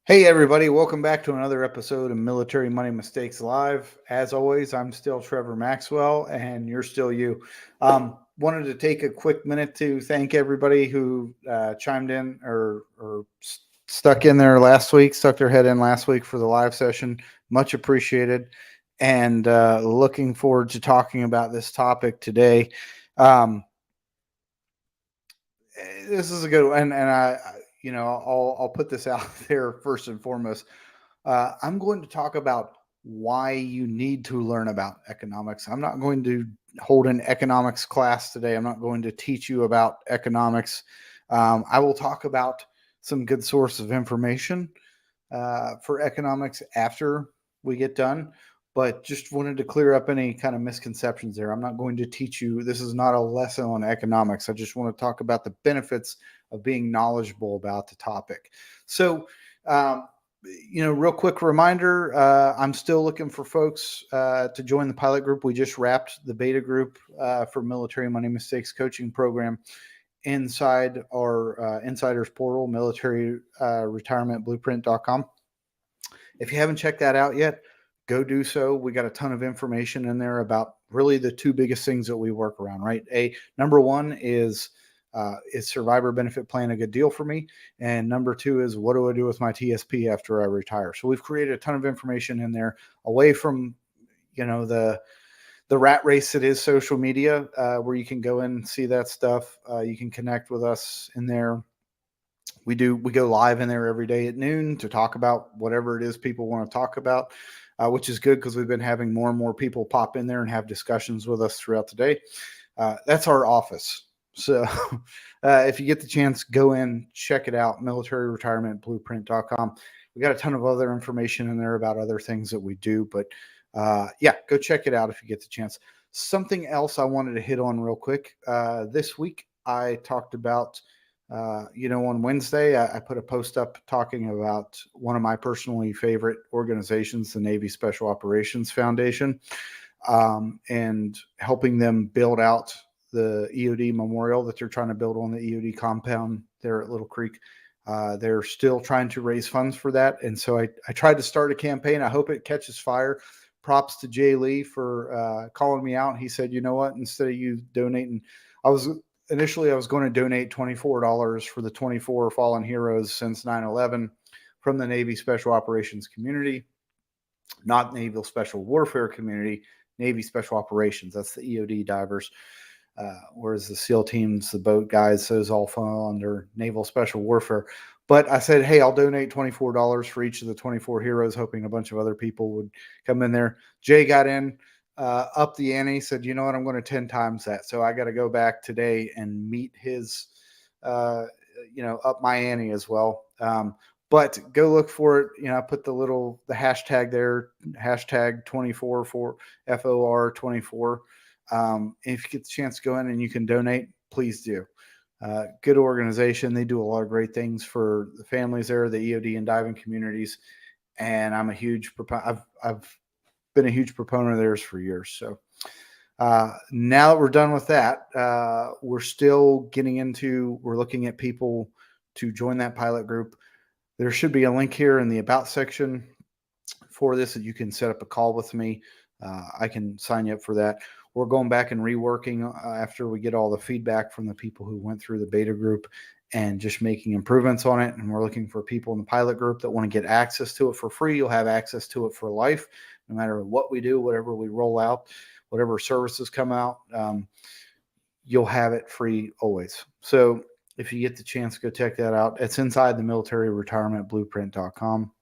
Hey, everybody, welcome back to another episode of Military Money Mistakes Live. As always, I'm still Trevor Maxwell, and you're still you. Wanted to take a quick minute to thank everybody who chimed in or stuck in there last week, stuck their head in last week for the live session. Much appreciated, and looking forward to talking about this topic today. Um, this is a good one, and I'll put this out there first and foremost. I'm going to talk about why you need to learn about economics. I'm not going to hold an economics class today. I'm not going to teach you about economics. I will talk about some good source of information for economics after we get done, but just wanted to clear up any kind of misconceptions there. I'm not going to teach you. This is not a lesson on economics. I just want to talk about the benefits of being knowledgeable about the topic. So, real quick reminder, I'm still looking for folks to join the pilot group. We just wrapped the beta group for Military Money Mistakes Coaching Program inside our insiders portal, militaryretirementblueprint.com. If you haven't checked that out yet, go do so. We got a ton of information in there about really the two biggest things that we work around, right? Number one is survivor benefit plan a good deal for me? And number two is, what do I do with my TSP after I retire? So we've created a ton of information in there away from, the rat race that is social media, where you can go in and see that stuff. You can connect with us in there. We go live in there every day at noon to talk about whatever it is people want to talk about, which is good because we've been having more and more people pop in there and have discussions with us throughout the day. That's our office. So if you get the chance, go in, check it out, militaryretirementblueprint.com. We got a ton of other information in there about other things that we do, but go check it out if you get the chance. Something else I wanted to hit on real quick. This week I talked about, on Wednesday, I put a post up talking about one of my personally favorite organizations, the Navy Special Operations Foundation, and helping them build out the EOD memorial that they're trying to build on the EOD compound there at Little Creek. They're still trying to raise funds for that. And so I tried to start a campaign. I hope it catches fire. Props to Jay Lee for calling me out. He said, you know what, instead of you donating, Initially, I was going to donate $24 for the 24 fallen heroes since 9/11 from the Navy Special Operations community, not Naval Special Warfare community, Navy Special Operations. That's the EOD divers, whereas the SEAL teams, the boat guys, those all fall under Naval Special Warfare. But I said, hey, I'll donate $24 for each of the 24 heroes, hoping a bunch of other people would come in there. Jay got in. Up the ante, said, you know what, I'm going to 10 times that. So I got to go back today and meet his, up my ante as well. But go look for it. I put the hashtag there, hashtag 24 for FOR 24. If you get the chance to go in and you can donate, please do. Good organization. They do a lot of great things for the families there, the EOD and diving communities. And I'm a huge proponent. I've been a huge proponent of theirs for years. So now that we're done with that, we're looking at people to join that pilot group. There should be a link here in the about section for this that you can set up a call with me. I can sign you up for that. We're going back and reworking after we get all the feedback from the people who went through the beta group and just making improvements on it. And we're looking for people in the pilot group that want to get access to it for free. You'll have access to it for life, no matter what we do, whatever we roll out, whatever services come out, you'll have it free always. So if you get the chance, go check that out. It's inside the militaryretirementblueprint.com,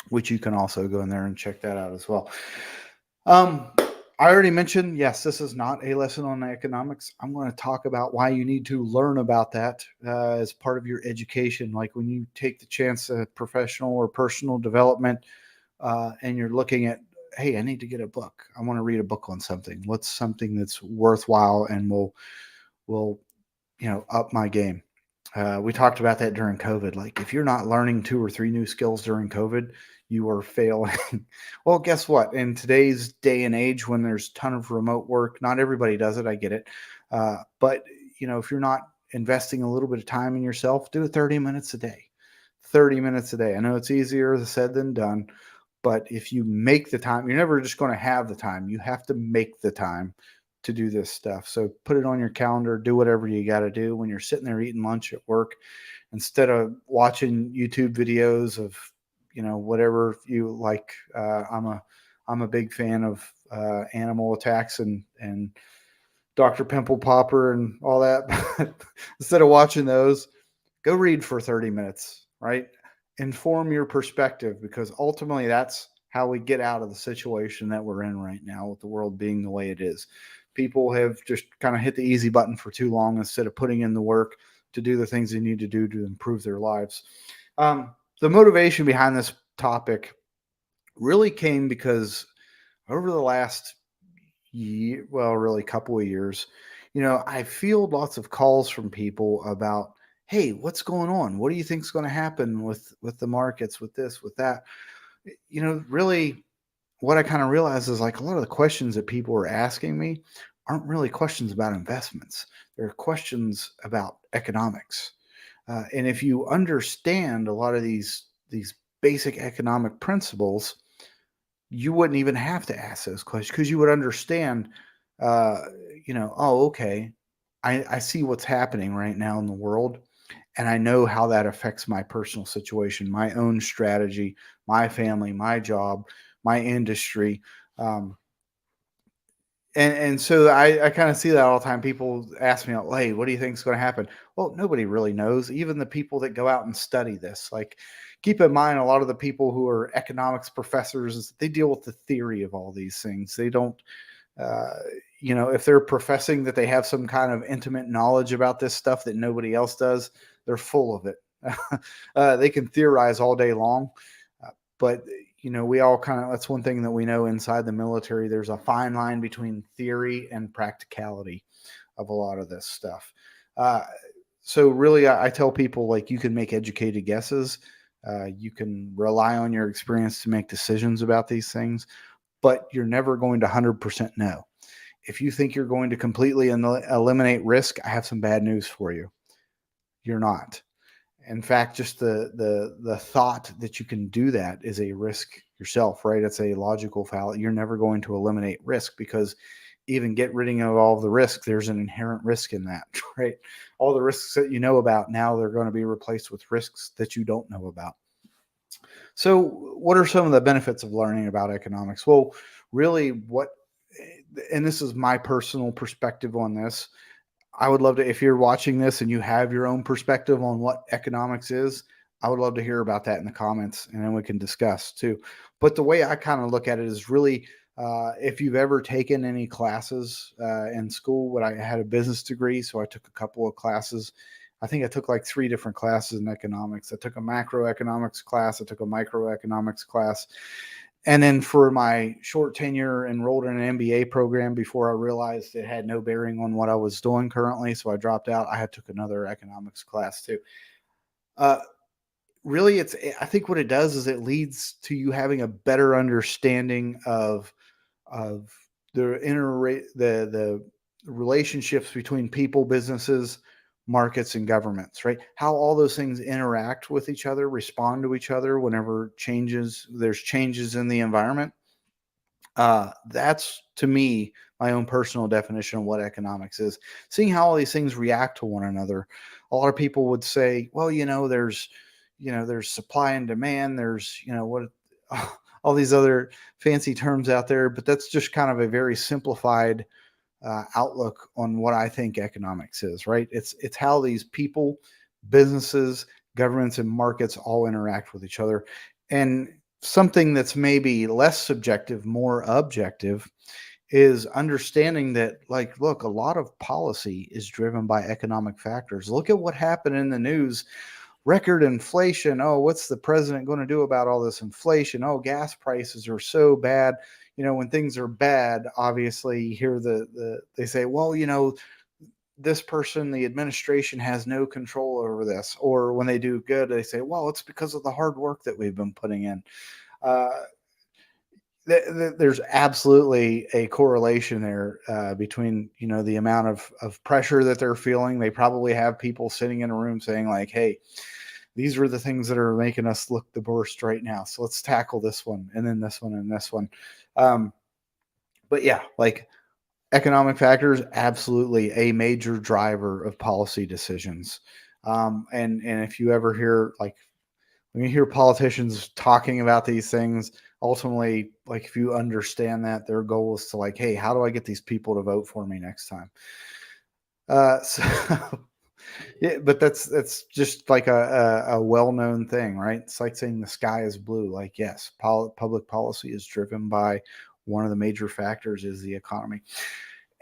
which you can also go in there and check that out as well. I already mentioned, yes, this is not a lesson on economics. I'm going to talk about why you need to learn about that as part of your education. Like when you take the chance at professional or personal development and you're looking at, hey, I need to get a book. I want to read a book on something. What's something that's worthwhile and will up my game? We talked about that during COVID. Like if you're not learning 2 or 3 new skills during COVID, you are failing. Well, guess what? In today's day and age, when there's a ton of remote work, not everybody does it. I get it. But if you're not investing a little bit of time in yourself, do it 30 minutes a day. 30 minutes a day. I know it's easier said than done, but if you make the time, you're never just going to have the time. You have to make the time to do this stuff. So put it on your calendar, do whatever you got to do when you're sitting there eating lunch at work instead of watching YouTube videos of, whatever you like. I'm a big fan of animal attacks and Dr. Pimple Popper and all that. Instead of watching those, go read for 30 minutes, right? Inform your perspective, because ultimately that's how we get out of the situation that we're in right now with the world being the way it is. People have just kind of hit the easy button for too long instead of putting in the work to do the things they need to do to improve their lives. The motivation behind this topic really came because over the last year, well, really couple of years, I field lots of calls from people about, hey, what's going on? What do you think's going to happen with the markets, with this, with that? Really, what I kind of realized is like a lot of the questions that people are asking me aren't really questions about investments. They're questions about economics. And if you understand a lot of these basic economic principles, you wouldn't even have to ask those questions because you would understand, uh, oh, okay, I see what's happening right now in the world, and I know how that affects my personal situation, my own strategy, my family, my job, my industry. Um, and so I kind of see that all the time. People ask me, "Hey, what do you think is going to happen?" Well, nobody really knows. Even the people that go out and study this, like, keep in mind, a lot of the people who are economics professors, they deal with the theory of all these things. They don't, uh, if they're professing that they have some kind of intimate knowledge about this stuff that nobody else does, they're full of it. They can theorize all day long, but we all kind of, that's one thing that we know inside the military. There's a fine line between theory and practicality of a lot of this stuff. Uh, so really, I tell people, like, you can make educated guesses. You can rely on your experience to make decisions about these things, but you're never going to 100% know. If you think you're going to completely eliminate risk, I have some bad news for you. You're not. In fact, just the thought that you can do that is a risk yourself, right? It's a logical fallacy. You're never going to eliminate risk, because even get rid of all of the risk, there's an inherent risk in that, right? All the risks that you know about now, they're going to be replaced with risks that you don't know about. So, what are some of the benefits of learning about economics? Well, really, and this is my personal perspective on this. I would love to, if you're watching this and you have your own perspective on what economics is, I would love to hear about that in the comments, and then we can discuss too. But the way I kind of look at it is really, if you've ever taken any classes in school, I had a business degree, so I took a couple of classes. I think I took like 3 different classes in economics. I took a macroeconomics class, I took a microeconomics class, and then for my short tenure, enrolled in an MBA program before I realized it had no bearing on what I was doing currently. So I dropped out. I had took another economics class too. Uh, Really, I think what it does is it leads to you having a better understanding of the relationships between people, businesses, markets, and governments, right? How all those things interact with each other, respond to each other whenever there's changes in the environment. That's, to me, my own personal definition of what economics is. Seeing how all these things react to one another. A lot of people would say, well, there's supply and demand. There's, what all these other fancy terms out there, but that's just kind of a very simplified outlook on what I think economics is, right? It's how these people, businesses, governments, and markets all interact with each other. And something that's maybe less subjective, more objective, is understanding that, like, look, a lot of policy is driven by economic factors. Look at what happened in the news. Record inflation. Oh, what's the president going to do about all this inflation? Oh, gas prices are so bad. When things are bad, obviously you hear they say, well, this person, the administration, has no control over this. Or when they do good, they say, well, it's because of the hard work that we've been putting in. Uh, there's absolutely a correlation there between the amount of pressure that they're feeling. They probably have people sitting in a room saying, like, hey, these are the things that are making us look the worst right now. So let's tackle this one, and then this one, and this one. Um, but yeah, like economic factors, absolutely a major driver of policy decisions. And if you ever hear like when you hear politicians talking about these things, ultimately, like if you understand that their goal is to like, hey, how do I get these people to vote for me next time? So yeah, but that's just like a well-known thing, right? It's like saying the sky is blue. Like, yes, public policy is driven by one of the major factors is the economy.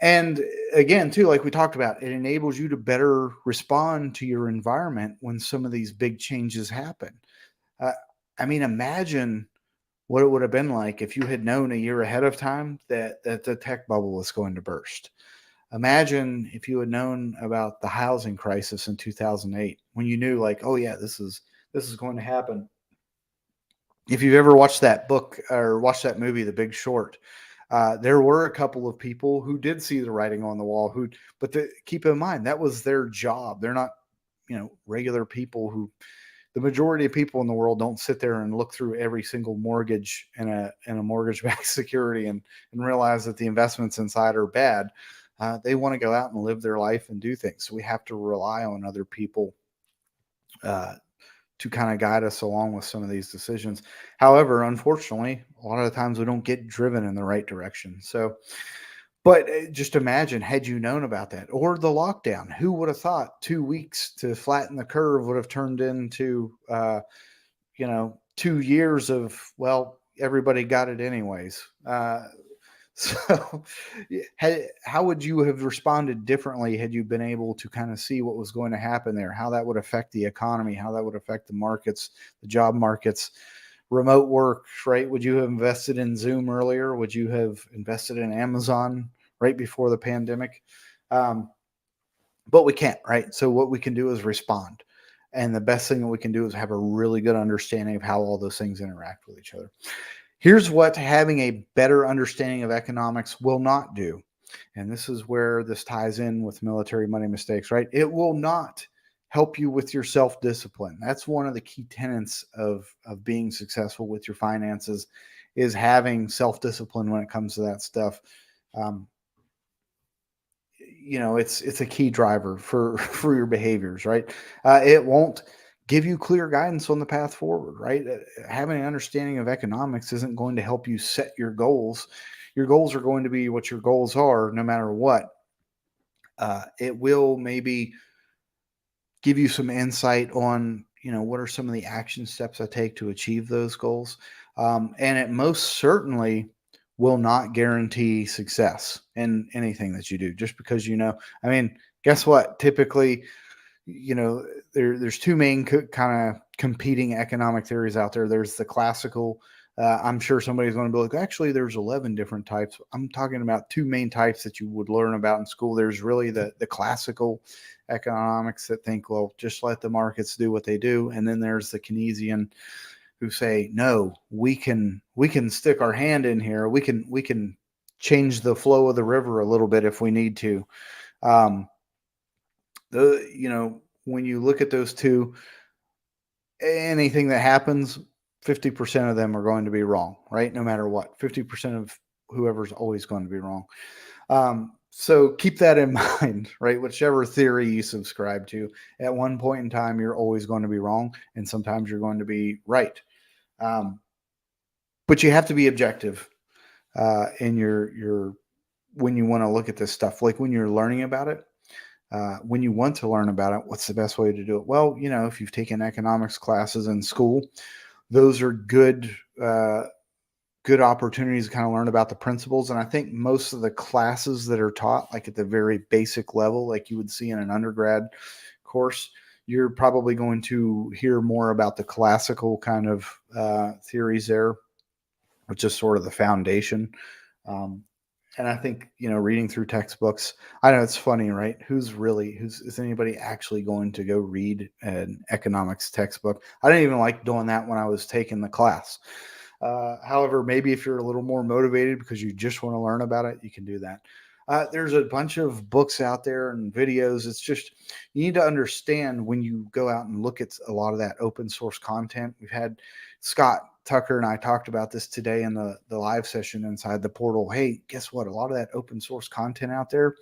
And again, too, like we talked about, it enables you to better respond to your environment when some of these big changes happen. Uh, I mean, imagine what it would have been like if you had known a year ahead of time that the tech bubble was going to burst. Imagine if you had known about the housing crisis in 2008, when you knew like, oh yeah, this is going to happen. If you've ever watched that book or watched that movie, The Big Short, there were a couple of people who did see the writing on the wall. Keep in mind that was their job. They're not, regular people who. The majority of people in the world don't sit there and look through every single mortgage and a mortgage-backed security and realize that the investments inside are bad. They want to go out and live their life and do things. So we have to rely on other people uh, to kind of guide us along with some of these decisions. However, unfortunately, a lot of the times we don't get driven in the right direction. So, but just imagine had you known about that or the lockdown, who would have thought 2 weeks to flatten the curve would have turned into, 2 years of, well, everybody got it anyways. So, how would you have responded differently had you been able to kind of see what was going to happen there, how that would affect the economy, how that would affect the markets, the job markets, remote work, right? Would you have invested in Zoom earlier? Would you have invested in Amazon right before the pandemic? Um, but we can't, right? So, what we can do is respond. And the best thing that we can do is have a really good understanding of how all those things interact with each other. Here's what having a better understanding of economics will not do. And this is where this ties in with military money mistakes, right? It will not help you with your self-discipline. That's one of the key tenets of being successful with your finances is having self-discipline when it comes to that stuff. Um, it's a key driver for for your behaviors, right? It won't give you clear guidance on the path forward, right? Having an understanding of economics isn't going to help you set your goals. Your goals are going to be what your goals are no matter what. It will maybe give you some insight on, what are some of the action steps I take to achieve those goals. And it most certainly will not guarantee success in anything that you do just because, I mean, guess what? Typically, there's two main kind of competing economic theories out there. There's the classical. I'm sure somebody's going to be like, actually, there's 11 different types. I'm talking about two main types that you would learn about in school. There's really the classical economics that think, well, just let the markets do what they do, and then there's the Keynesian who say, no, we can stick our hand in here. We can change the flow of the river a little bit if we need to. Um, when you look at those two, anything that happens, 50% of them are going to be wrong, right? No matter what, 50% of whoever's always going to be wrong. So keep that in mind, right? Whichever theory you subscribe to, at one point in time, you're always going to be wrong, and sometimes you're going to be right. But you have to be objective in your when you want to look at this stuff, like when you're learning about it. When you want to learn about it, what's the best way to do it? Well, if you've taken economics classes in school, those are good opportunities to kind of learn about the principles. And I think most of the classes that are taught, like at the very basic level, like you would see in an undergrad course, you're probably going to hear more about the classical kind of theories there, which is sort of the foundation. And I think, reading through textbooks, I know it's funny, right? Is anybody actually going to go read an economics textbook? I didn't even like doing that when I was taking the class. However, maybe if you're a little more motivated because you just want to learn about it, you can do that. There's a bunch of books out there and videos. It's just you need to understand when you go out and look at a lot of that open source content. We've had Scott Tucker and I talked about this today in the live session inside the portal. Hey, guess what? A lot of that open source content out there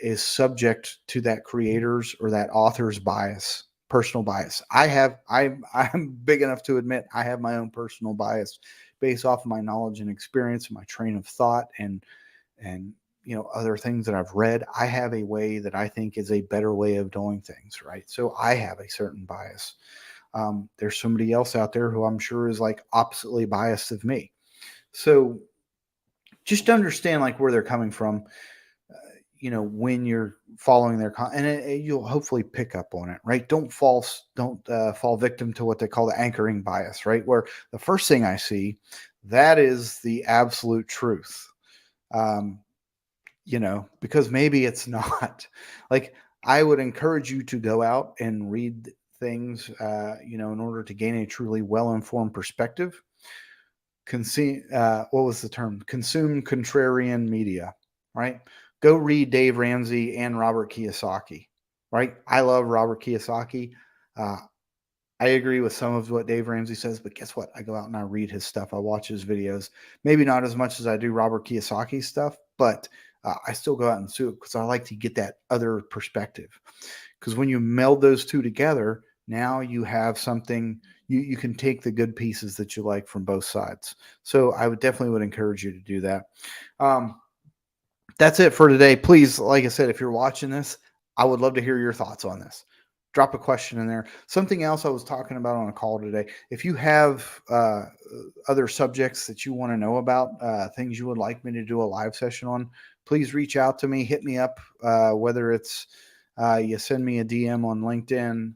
is subject to that creator's or that author's bias, personal bias. I'm big enough to admit I have my own personal bias based off of my knowledge and experience and my train of thought and other things that I've read. I have a way that I think is a better way of doing things, right? So I have a certain bias. There's somebody else out there who I'm sure is like oppositely biased of me. So just understand like where they're coming from, when you're following their and you'll hopefully pick up on it, right? Don't fall victim to what they call the anchoring bias, right? Where the first thing I see, that is the absolute truth. Because maybe it's not. Like, I would encourage you to go out and read things, in order to gain a truly well-informed perspective. What was the term? Consume contrarian media, right? Go read Dave Ramsey and Robert Kiyosaki, right? I love Robert Kiyosaki. I agree with some of what Dave Ramsey says, but guess what? I go out and I read his stuff. I watch his videos. Maybe not as much as I do Robert Kiyosaki stuff, but I still go out and do it because I like to get that other perspective. Because when you meld those two together, now you have something, you can take the good pieces that you like from both sides. So I would definitely encourage you to do that. That's it for today. Please, like I said, if you're watching this, I would love to hear your thoughts on this. Drop a question in there. Something else I was talking about on a call today. If you have other subjects that you want to know about, things you would like me to do a live session on, please reach out to me. Hit me up, whether it's you send me a DM on LinkedIn,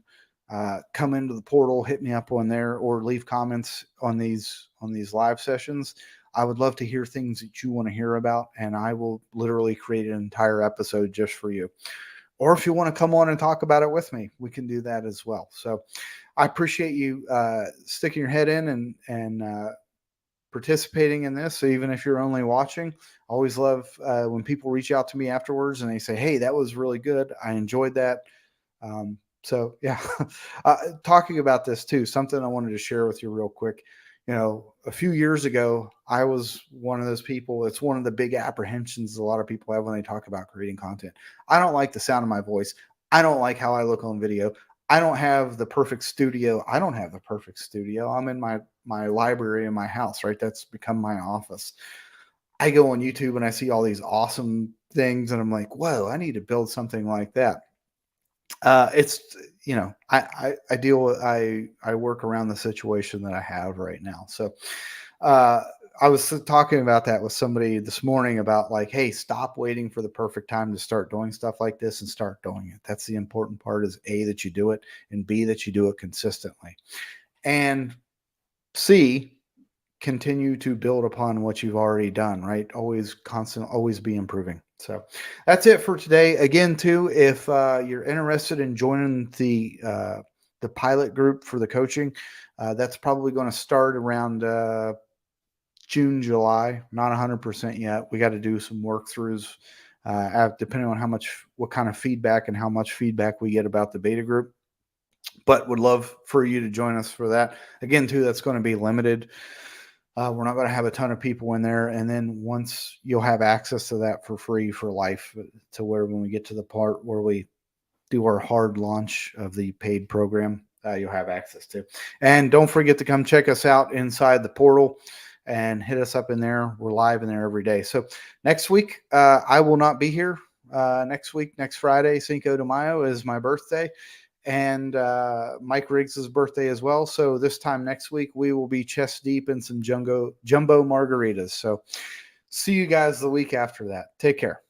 come into the portal, hit me up on there, or leave comments on these live sessions. I would love to hear things that you want to hear about, and I will literally create an entire episode just for you. Or if you want to come on and talk about it with me, we can do that as well. So I appreciate you sticking your head in and participating in this. So even if you're only watching, I always love when people reach out to me afterwards and they say, hey, that was really good. I enjoyed that. So yeah, talking about this too, something I wanted to share with you real quick. A few years ago, I was one of those people. It's one of the big apprehensions a lot of people have when they talk about creating content. I don't like the sound of my voice. I don't like how I look on video. I don't have the perfect studio. I don't have the perfect studio. I'm in my library in my house, right? That's become my office. I go on YouTube and I see all these awesome things and I'm like, whoa, I need to build something like that. I deal with, I work around the situation that I have right now. So, I was talking about that with somebody this morning about like, hey, stop waiting for the perfect time to start doing stuff like this and start doing it. That's the important part, is A, that you do it, and B, that you do it consistently, and C, continue to build upon what you've already done, right? Always be improving. So that's it for today. Again, too, if you're interested in joining the pilot group for the coaching, that's probably going to start around June, July. Not 100% yet. We got to do some work throughs, depending on what kind of feedback and how much feedback we get about the beta group. But would love for you to join us for that. Again, too, that's going to be limited. We're not going to have a ton of people in there. And then once you'll have access to that for free for life, to where when we get to the part where we do our hard launch of the paid program, you'll have access to. And don't forget to come check us out inside the portal and hit us up in there. We're live in there every day. So next week, I will not be here. Next Friday, Cinco de Mayo, is my birthday. And Mike Riggs' birthday as well. So this time next week, we will be chest deep in some jumbo margaritas. So see you guys the week after that. Take care.